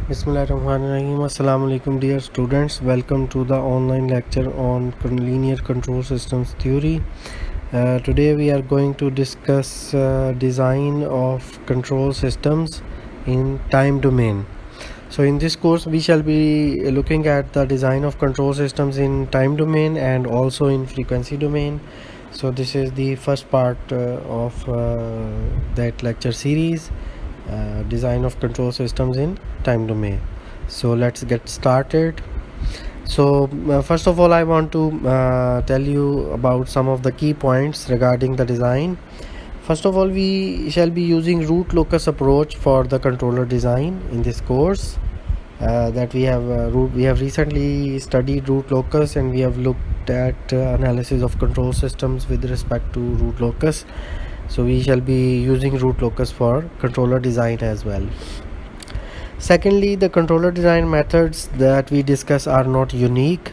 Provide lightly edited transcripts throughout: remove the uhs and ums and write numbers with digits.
Bismillahirrahmanirrahim. Assalamu alaikum, dear students. Welcome to the online lecture on linear control systems theory. Today we are going to discuss design of control systems in time domain. So in this course we shall be looking at the design of control systems in time domain and also in frequency domain. So this is the first part of that lecture series, design of control systems in time domain. So let's get started. So first of all, I want to tell you about some of the key points regarding the design. First of all, we shall be using root locus approach for the controller design in this course. We have recently studied root locus, and we have looked at analysis of control systems with respect to root locus. So we shall be using root locus for controller design as well. Secondly, the controller design methods that we discuss are not unique.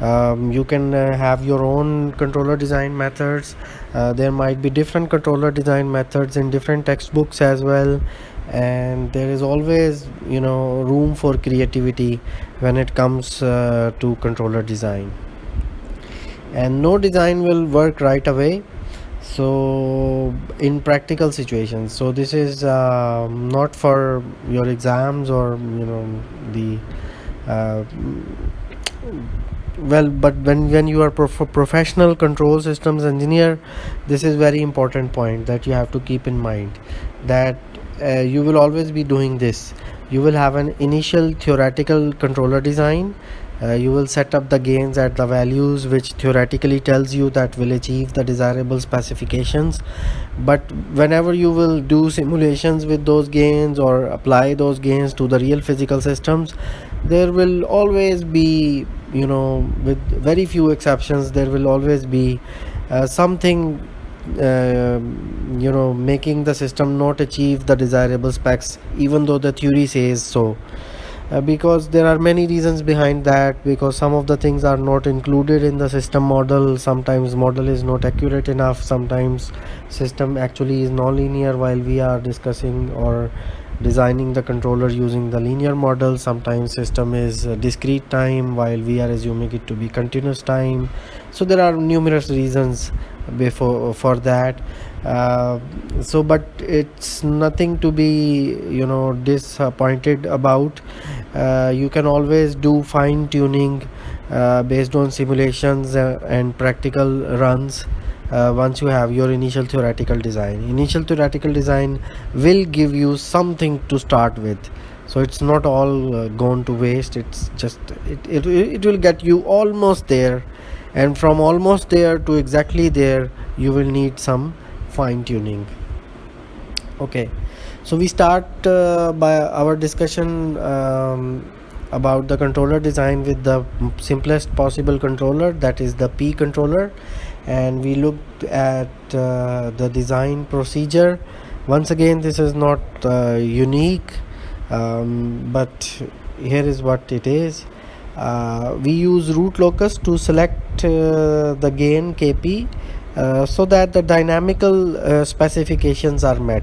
You can have your own controller design methods. There might be different controller design methods in different textbooks as well, and there is always room for creativity when it comes to controller design. And no design will work right away, so in practical situations. So this is not for your exams or the but when you are professional control systems engineer, this is very important point that you have to keep in mind, that you will always be doing this. You will have an initial theoretical controller design. You will set up the gains at the values which theoretically tells you that will achieve the desirable specifications, but whenever you will do simulations with those gains or apply those gains to the real physical systems, there will always be, with very few exceptions, there will always be something making the system not achieve the desirable specs, even though the theory says so. Because there are many reasons behind that, because some of the things are not included in the system model. Sometimes model is not accurate enough, sometimes system actually is non-linear while we are discussing or designing the controller using the linear model. Sometimes system is discrete time while we are assuming it to be continuous time. So there are numerous reasons for that. But it's nothing to be disappointed about. You can always do fine tuning based on simulations and practical runs. Once you have your initial theoretical design will give you something to start with. So it's not all gone to waste. It's just it will get you almost there, and from almost there to exactly there you will need some fine tuning. Okay, so we start by our discussion about the controller design with the simplest possible controller, that is the P controller. And we looked at the design procedure. Once again, this is not unique, but here is what it is. We use root locus to select the gain Kp so that the dynamical specifications are met,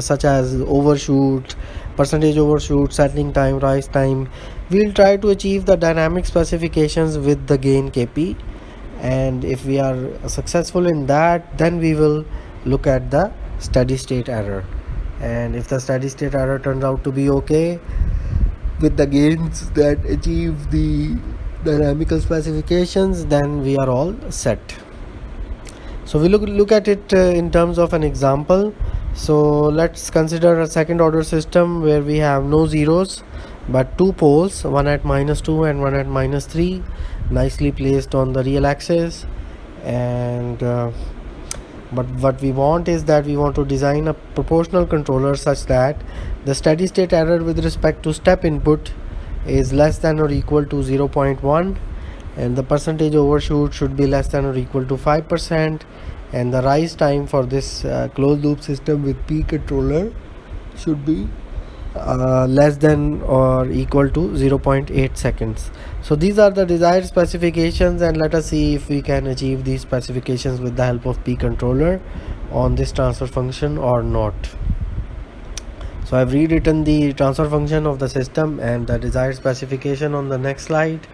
such as overshoot, percentage overshoot, settling time, rise time. We'll try to achieve the dynamic specifications with the gain Kp, and if we are successful in that, then we will look at the steady state error. And if the steady state error turns out to be okay with the gains that achieve the dynamical specifications, then we are all set. So we look at it in terms of an example. So let's consider a second order system where we have no zeros but two poles, one at -2 and one at -3, nicely placed on the real axis. And but what we want is that we want to design a proportional controller such that the steady state error with respect to step input is less than or equal to 0.1, and the percentage overshoot should be less than or equal to 5%, and the rise time for this closed loop system with P controller should be less than or equal to 0.8 seconds. So these are the desired specifications, and let us see if we can achieve these specifications with the help of P controller on this transfer function or not. So I've rewritten the transfer function of the system and the desired specification on the next slide,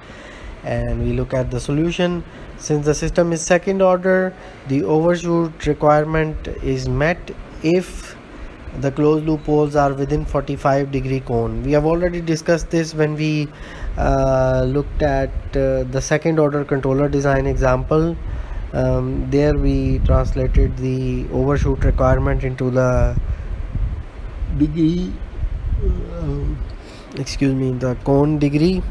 and we look at the solution. Since the system is second order, the overshoot requirement is met if the closed loop poles are within 45-degree cone. We have already discussed this when we looked at the second order controller design example. There we translated the overshoot requirement into the degree the cone degree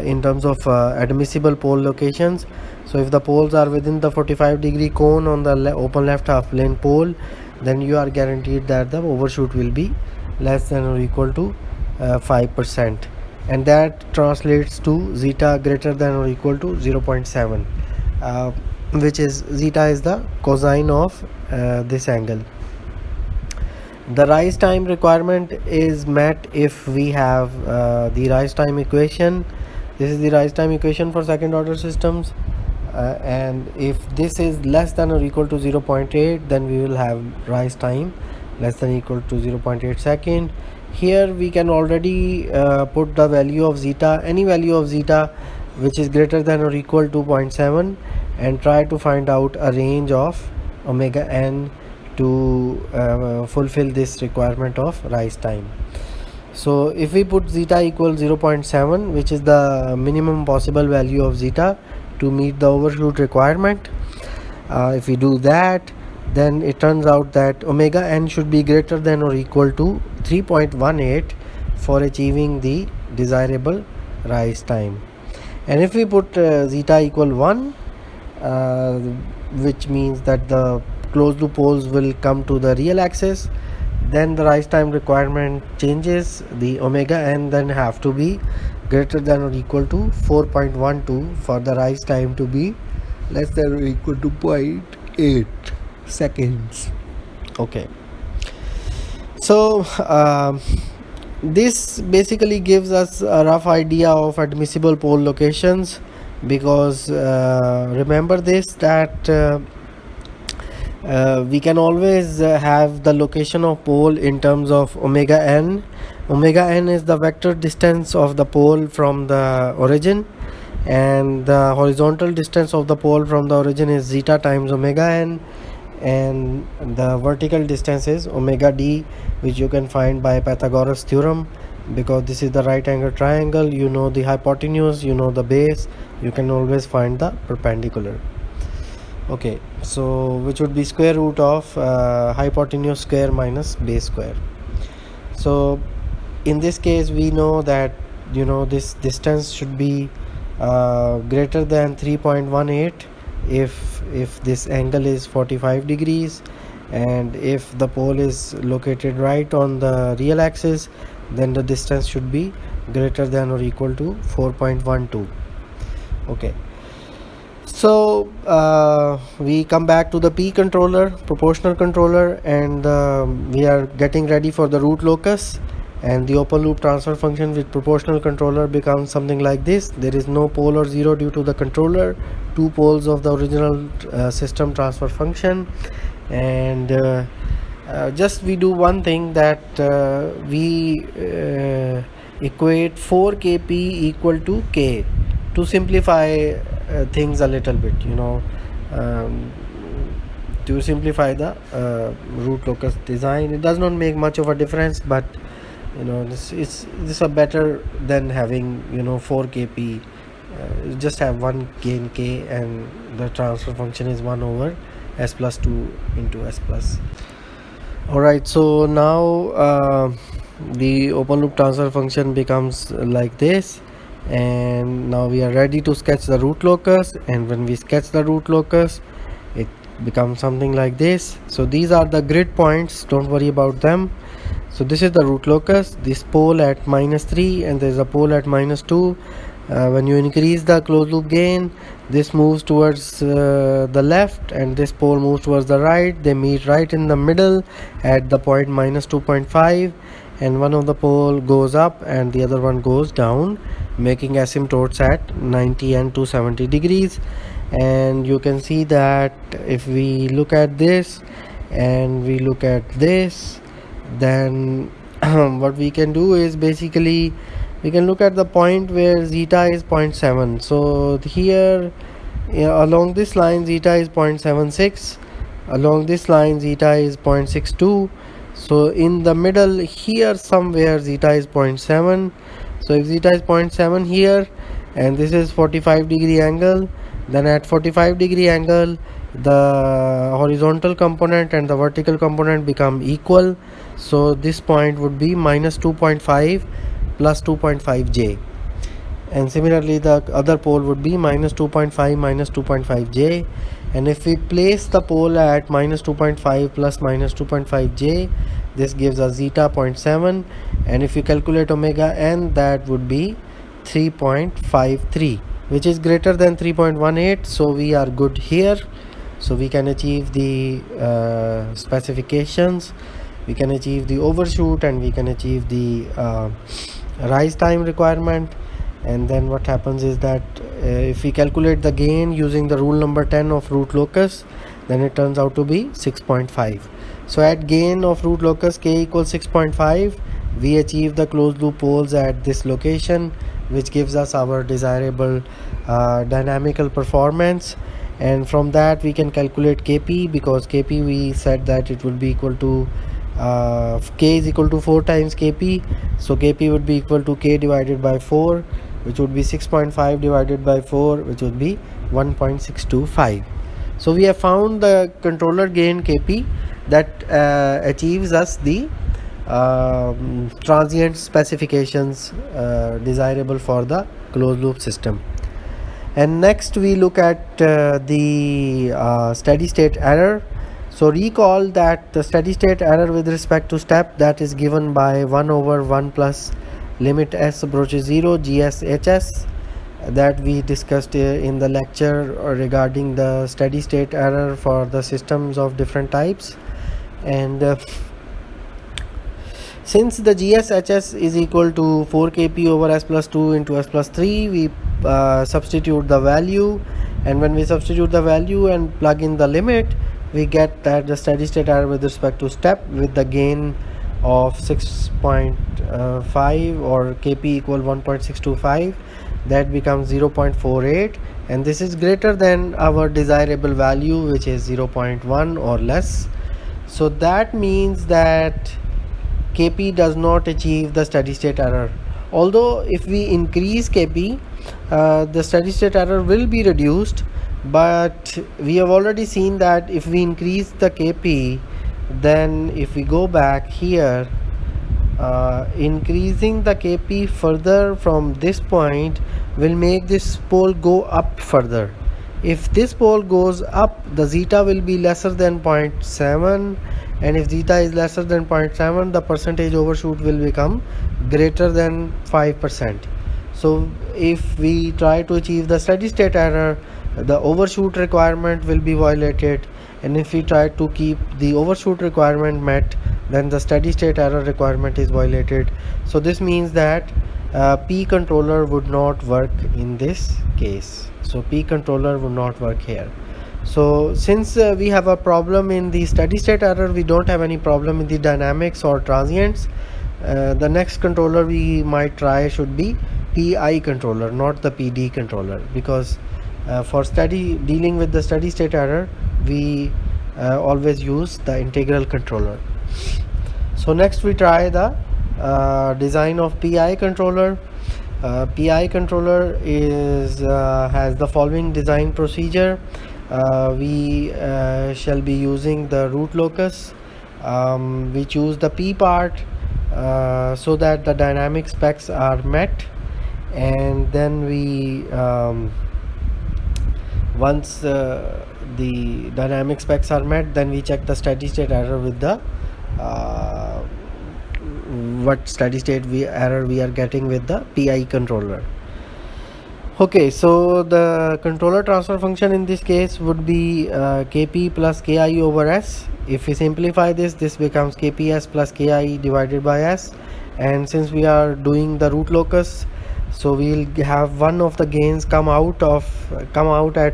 in terms of admissible pole locations. So if the poles are within the 45-degree cone on the open left half plane pole, then you are guaranteed that the overshoot will be less than or equal to 5%, and that translates to zeta greater than or equal to 0.7, which is zeta is the cosine of this angle. The rise time requirement is met if we have the rise time equation. This is the rise time equation for second order systems, and if this is less than or equal to 0.8, then we will have rise time less than or equal to 0.8 second. Here we can already put the value of zeta, any value of zeta which is greater than or equal to 0.7, and try to find out a range of omega n to fulfill this requirement of rise time. So if we put zeta equals 0.7, which is the minimum possible value of zeta to meet the overshoot requirement, if we do that, then it turns out that omega n should be greater than or equal to 3.18 for achieving the desirable rise time. And if we put zeta equal 1, which means that the closed loop poles will come to the real axis, then the rise time requirement changes. The omega n then have to be greater than or equal to 4.12 for the rise time to be less than or equal to 0.8 seconds. Okay, so this basically gives us a rough idea of admissible pole locations, because remember this, that we can always have the location of pole in terms of omega n. Omega n is the vector distance of the pole from the origin, and the horizontal distance of the pole from the origin is zeta times omega n, and the vertical distance is omega d, which you can find by Pythagoras theorem. Because this is the right angle triangle, you know the hypotenuse, you know the base, you can always find the perpendicular. Okay, so which would be square root of hypotenuse square minus base square. So in this case we know that this distance should be greater than 3.18 if this angle is 45 degrees, and if the pole is located right on the real axis, then the distance should be greater than or equal to 4.12. okay, so we come back to the P controller, proportional controller, and we are getting ready for the root locus, and the open loop transfer function with proportional controller becomes something like this. There is no pole or zero due to the controller, two poles of the original system transfer function, and just we do one thing, that we equate 4kp equal to k to simplify things a little bit, to simplify the root locus design. It does not make much of a difference, but this is better than having 4kp. Just have one gain k, and the transfer function is 1 over s plus 2 into s plus. Alright, so now the open loop transfer function becomes like this, and now we are ready to sketch the root locus. And when we sketch the root locus, it becomes something like this. So these are the grid points, don't worry about them. So this is the root locus, this pole at -3, and there is a pole at -2. When you increase the closed loop gain, this moves towards the left, and this pole moves towards the right. They meet right in the middle at the point -2.5, and one of the pole goes up and the other one goes down, making asymptotes at 90 and 270 degrees. And you can see that if we look at this and we look at this, then what we can do is basically we can look at the point where zeta is 0.7. So here, along this line zeta is 0.76, along this line zeta is 0.62. So in the middle here somewhere zeta is 0.7. So if zeta is 0.7 here and this is 45-degree angle, then at 45-degree angle the horizontal component and the vertical component become equal. So this point would be minus 2.5 plus 2.5j, and similarly the other pole would be minus 2.5 minus 2.5j. And if we place the pole at minus 2.5 plus minus 2.5j, this gives us zeta 0.7, and if you calculate omega n, that would be 3.53, which is greater than 3.18. so we are good here. So we can achieve the specifications, we can achieve the overshoot, and we can achieve the rise time requirement. And then what happens is that if we calculate the gain using the rule number 10 of root locus, then it turns out to be 6.5. So at gain of root locus k equals 6.5, we achieve the closed loop poles at this location, which gives us our desirable dynamical performance. And from that we can calculate kp, because kp we said that it would be equal to k is equal to 4 times kp. So kp would be equal to k divided by 4, which would be 6.5 divided by 4, which would be 1.625. So we have found the controller gain kp that achieves us the transient specifications desirable for the closed loop system. And next we look at the steady state error. So recall that the steady state error with respect to step, that is given by 1 over 1 plus limit s approaches 0 GSHS, that we discussed in the lecture regarding the steady state error for the systems of different types. And since the GSHS is equal to 4 kp over s plus 2 into s plus 3, we substitute the value, and when we substitute the value and plug in the limit, we get that the steady state error with respect to step with the gain of 6.5 or kp equal 1.625, that becomes 0.48, and this is greater than our desirable value, which is 0.1 or less. So that means that kp does not achieve the steady state error. Although if we increase kp, the steady state error will be reduced, but we have already seen that if we increase the kp, then if we go back here, increasing the kp further from this point will make this pole go up further. If this pole goes up, the zeta will be lesser than 0.7, and if zeta is lesser than 0.7, the percentage overshoot will become greater than 5%. So if we try to achieve the steady state error, the overshoot requirement will be violated, and if we try to keep the overshoot requirement met, then the steady state error requirement is violated. So this means that P controller would not work in this case. So P controller would not work here. So since we have a problem in the steady state error, we don't have any problem in the dynamics or transients. The next controller we might try should be PI controller, not the PD controller, because for dealing with the steady state error, we always use the integral controller. So next we try the design of PI controller. PI controller has the following design procedure. We shall be using the root locus. We choose the P part so that the dynamic specs are met, and then we once the dynamic specs are met, then we check the steady state error with the what steady state error we are getting with the PI controller. Okay, so the controller transfer function in this case would be kp plus ki over s. If we simplify this, this becomes kps plus ki divided by s, and since we are doing the root locus, so we'll have one of the gains come out up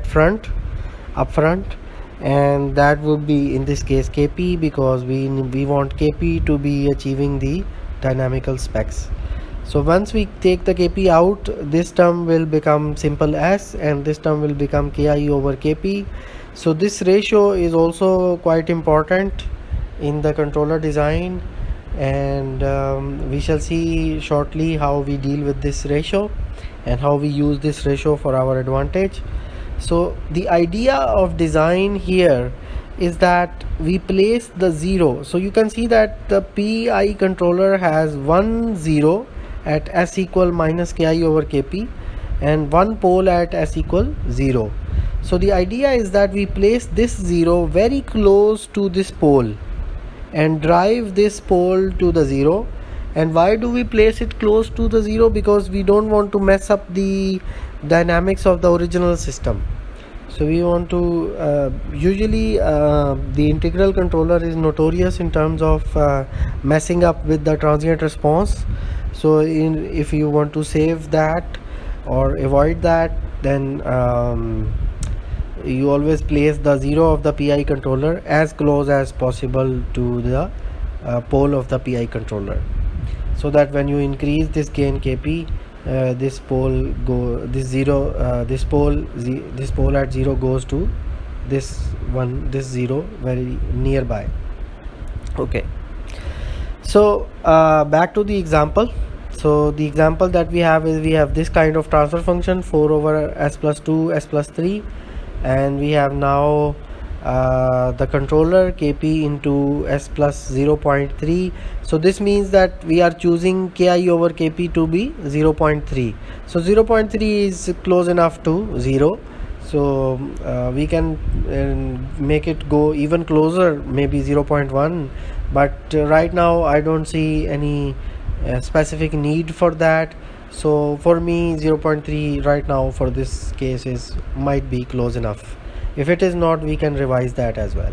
front, and that would be in this case kp, because we want kp to be achieving the dynamical specs. So once we take the Kp out, this term will become simple S and this term will become Ki over Kp. So this ratio is also quite important in the controller design, and we shall see shortly how we deal with this ratio and how we use this ratio for our advantage. So the idea of design here is that we place the 0. So you can see that the PI controller has 1 0 at S equal minus Ki over Kp and one pole at S equal 0. So the idea is that we place this 0 very close to this pole and drive this pole to the 0. And why do we place it close to the 0? Because we don't want to mess up the dynamics of the original system. So we want to usually the integral controller is notorious in terms of messing up with the transient response. So if you want to save that or avoid that, then you always place the 0 of the PI controller as close as possible to the pole of the PI controller, so that when you increase this gain Kp, this pole at 0 goes to this 0 very nearby. Okay, so back to the example. So the example that we have is we have this kind of transfer function 4 over s plus 2 s plus 3, and we have now the controller Kp into s plus 0.3. so this means that we are choosing Ki over Kp to be 0.3. so 0.3 is close enough to 0, so we can make it go even closer, maybe 0.1, but right now I don't see any specific need for that. So for me 0.3 right now for this case might be close enough. If it is not, we can revise that as well.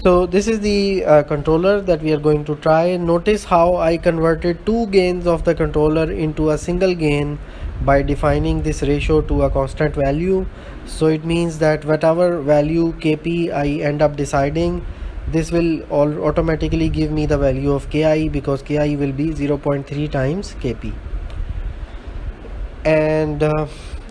So this is the controller that we are going to try. Notice how I converted two gains of the controller into a single gain by defining this ratio to a constant value. So it means that whatever value Kp I end up deciding, this will automatically give me the value of Ki, because Ki will be 0.3 times Kp. And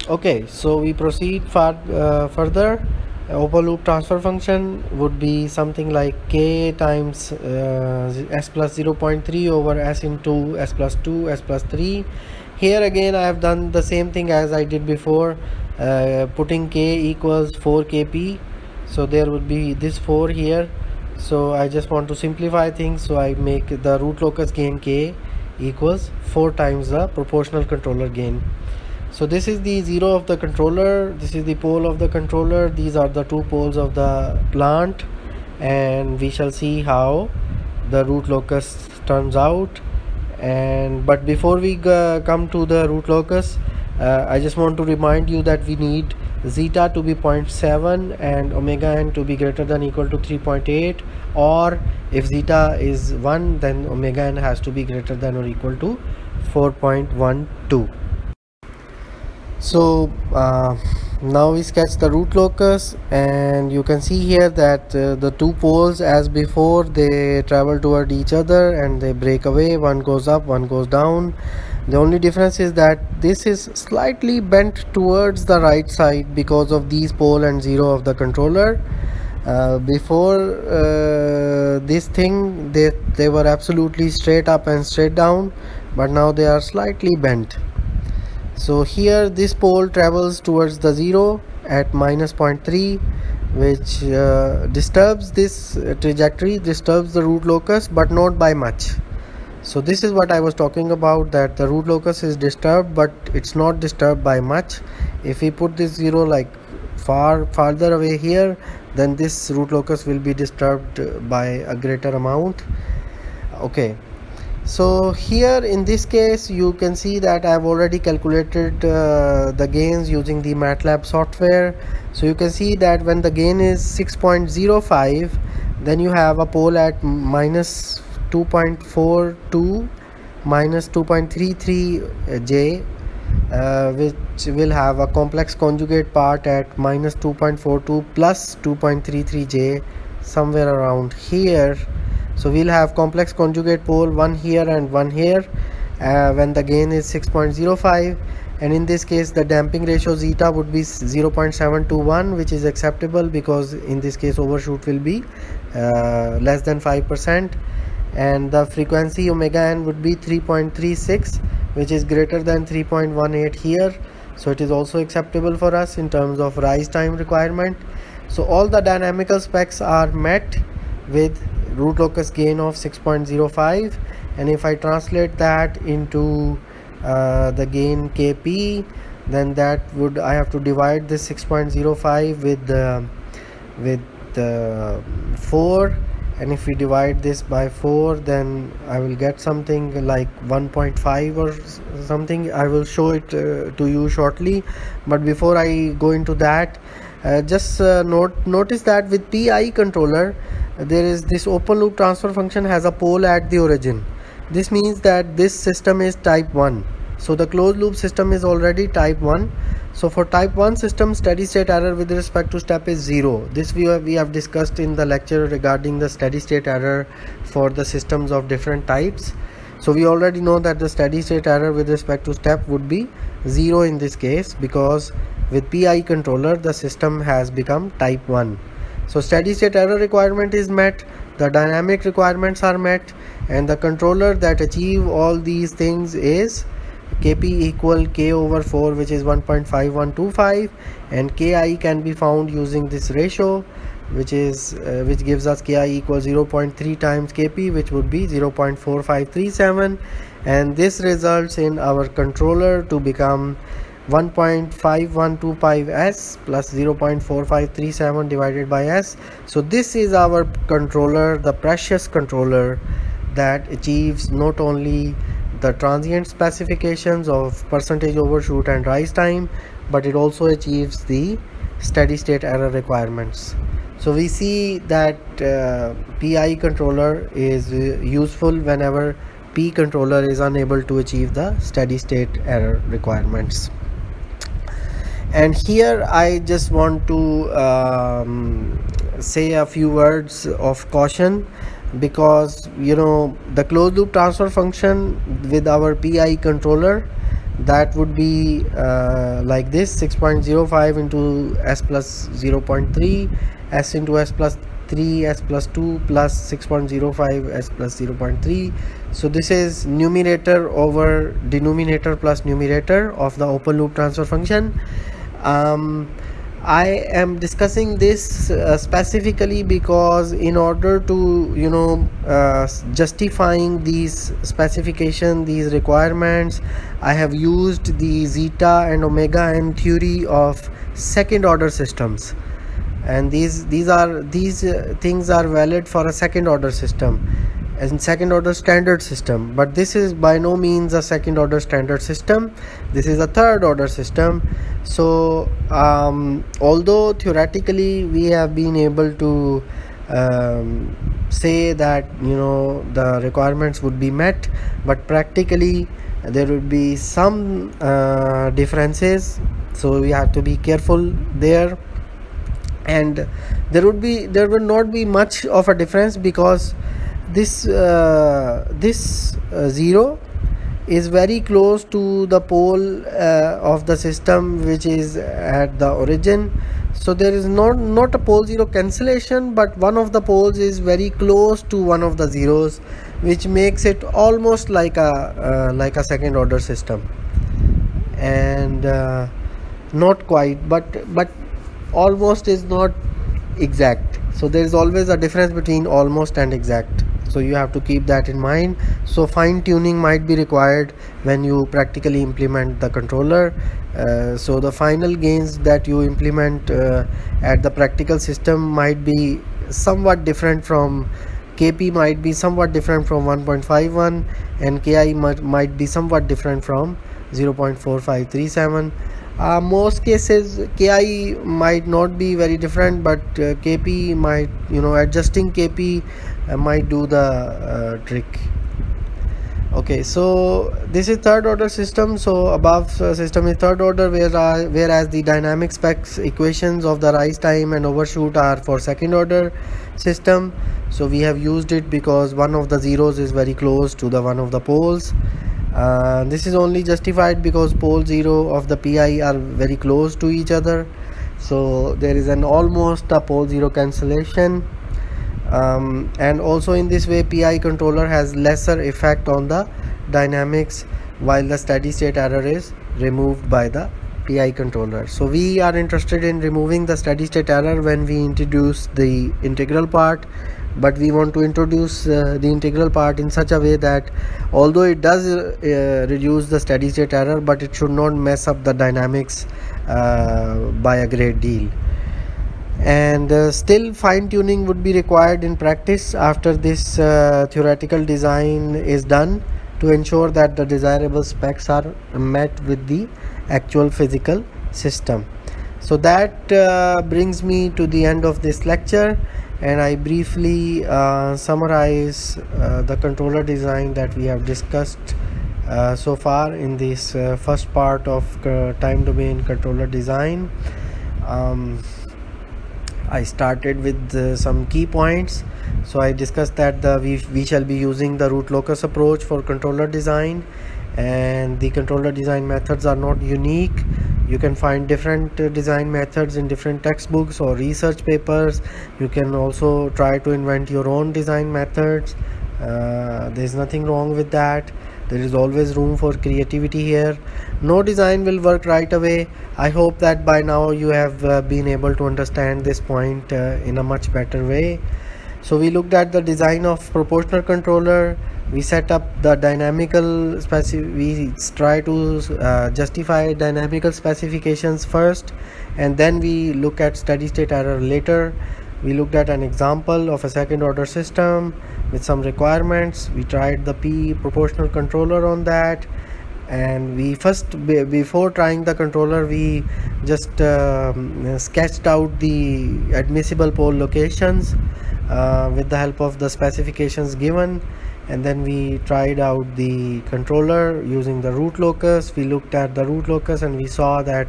okay, so we proceed further. Open loop transfer function would be something like K times s plus 0.3 over s into s plus 2 s plus 3. Here again I have done the same thing as I did before, putting K equals 4 Kp. So there would be this 4 here. So I just want to simplify things, so I make the root locus gain K equals 4 times the proportional controller gain. So this is the 0 of the controller, this is the pole of the controller, these are the two poles of the plant, and we shall see how the root locus turns out. And but before we come to the root locus, I just want to remind you that we need zeta to be 0.7 and omega n to be greater than or equal to 3.8, or if zeta is 1, then omega n has to be greater than or equal to 4.12. So now we sketch the root locus, and you can see here that the two poles, as before, they travel toward each other and they break away. One goes up, one goes down. The only difference is that this is slightly bent towards the right side because of these pole and 0 of the controller. Before this thing, they were absolutely straight up and straight down, but now they are slightly bent. So here this pole travels towards the 0 at minus 0.3, which disturbs this trajectory, disturbs the root locus, but not by much. So this is what I was talking about, that the root locus is disturbed, but it's not disturbed by much. If we put this 0 like farther away here, then this root locus will be disturbed by a greater amount. Okay. So here in this case you can see that I have already calculated the gains using the MATLAB software. So you can see that when the gain is 6.05, then you have a pole at minus 2.42 minus 2.33 j, which will have a complex conjugate part at minus 2.42 plus 2.33 j, somewhere around here. So we'll have complex conjugate pole, one here and one here, when the gain is 6.05, and in this case the damping ratio zeta would be 0.721, which is acceptable because in this case overshoot will be less than 5%, and the frequency omega n would be 3.36, which is greater than 3.18 here, so it is also acceptable for us in terms of rise time requirement. So all the dynamical specs are met with root locus gain of 6.05, and if I translate that into the gain Kp, then that would, I have to divide this 6.05 with 4, and if we divide this by 4, then I will get something like 1.5 or something. I will show it to you shortly, but before I go into that, just notice that with PI controller there is this open loop transfer function has a pole at the origin. This means that this system is type 1. So the closed loop system is already type 1. So for type 1 system, steady state error with respect to step is 0. This we have discussed in the lecture regarding the steady state error for the systems of different types. So we already know that the steady state error with respect to step would be 0 in this case, because with PI controller the system has become type 1. So steady state error requirement is met, the dynamic requirements are met, and the controller that achieve all these things is Kp equal K over 4, which is 1.5125, and Ki can be found using this ratio, which gives us Ki equals 0.3 times Kp, which would be 0.4537, and this results in our controller to become 1.5125 s plus 0.4537 divided by s. So this is our controller, the precious controller that achieves not only the transient specifications of percentage overshoot and rise time, but it also achieves the steady state error requirements. So we see that PI controller is useful whenever P controller is unable to achieve the steady state error requirements. And here I just want to say a few words of caution, because the closed loop transfer function with our PI controller, that would be like this: 6.05 into s plus 0.3, s into s plus 3, s plus 2 plus 6.05 s plus 0.3. So this is numerator over denominator plus numerator of the open loop transfer function. I am discussing this specifically because in order to justifying these specification, these requirements, I have used the zeta and omega n theory of second order systems, and these things are valid for a second order system and second order standard system, but this is by no means a second order standard system. This is a third order system. So although theoretically we have been able to say that the requirements would be met, but practically there would be some differences, so we have to be careful there. And there will not be much of a difference, because this 0 is very close to the pole of the system which is at the origin. So there is not a pole 0 cancellation, but one of the poles is very close to one of the zeros, which makes it almost like a second order system, and not quite, but almost is not exact. So there is always a difference between almost and exact, so you have to keep that in mind. So fine tuning might be required when you practically implement the controller. So the final gains that you implement at the practical system might be somewhat different from Kp, might be somewhat different from 1.51, and Ki might be somewhat different from 0.4537. Most cases Ki might not be very different, but Kp might, adjusting Kp might do the trick. Okay, so this is third order system. So above system is third order, whereas the dynamic specs equations of the rise time and overshoot are for second order system. So we have used it because one of the zeros is very close to the one of the poles. This is only justified because pole 0 of the PI are very close to each other, so there is an almost a pole 0 cancellation. And also in this way PI controller has lesser effect on the dynamics, while the steady state error is removed by the PI controller. So we are interested in removing the steady state error when we introduce the integral part, but we want to introduce the integral part in such a way that although it does reduce the steady state error, but it should not mess up the dynamics by a great deal. And still fine tuning would be required in practice after this theoretical design is done, to ensure that the desirable specs are met with the actual physical system. So that brings me to the end of this lecture, and I briefly summarize the controller design that we have discussed so far in this first part of time domain controller design. I started with some key points. So I discussed that we shall be using the root locus approach for controller design, and the controller design methods are not unique. You can find different design methods in different textbooks or research papers. You can also try to invent your own design methods. There is nothing wrong with that. There is always room for creativity here. No design will work right away. I hope that by now you have been able to understand this point in a much better way. So we looked at the design of proportional controller. We set up the dynamical we try to justify dynamical specifications first, and then we look at steady state error later. We looked at an example of a second order system with some requirements. We tried the P proportional controller on that, and we first, before trying the controller, we just sketched out the admissible pole locations with the help of the specifications given, and then we tried out the controller using the root locus. We looked at the root locus and we saw that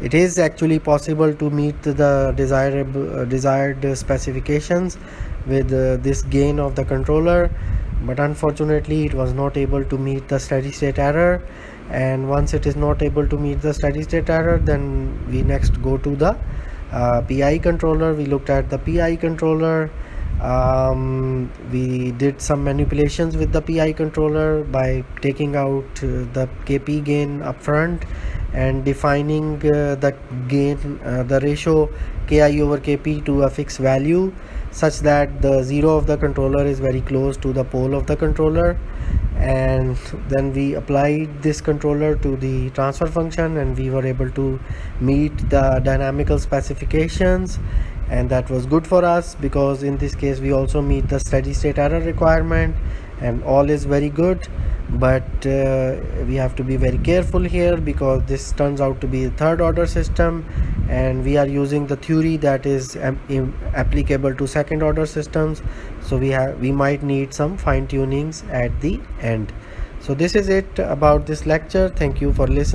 it is actually possible to meet the desired specifications with this gain of the controller, but unfortunately it was not able to meet the steady state error. And once it is not able to meet the steady state error, then we next go to the PI controller. We looked at the PI controller. We did some manipulations with the PI controller by taking out the KP gain upfront and defining the gain, the ratio Ki over Kp to a fixed value, such that the zero of the controller is very close to the pole of the controller. And then we applied this controller to the transfer function, and we were able to meet the dynamical specifications, and that was good for us because in this case we also meet the steady state error requirement, and all is very good. But we have to be very careful here because this turns out to be a third order system, and we are using the theory that is applicable to second order systems. So we might need some fine tunings at the end. So this is it about this lecture. Thank you for listening.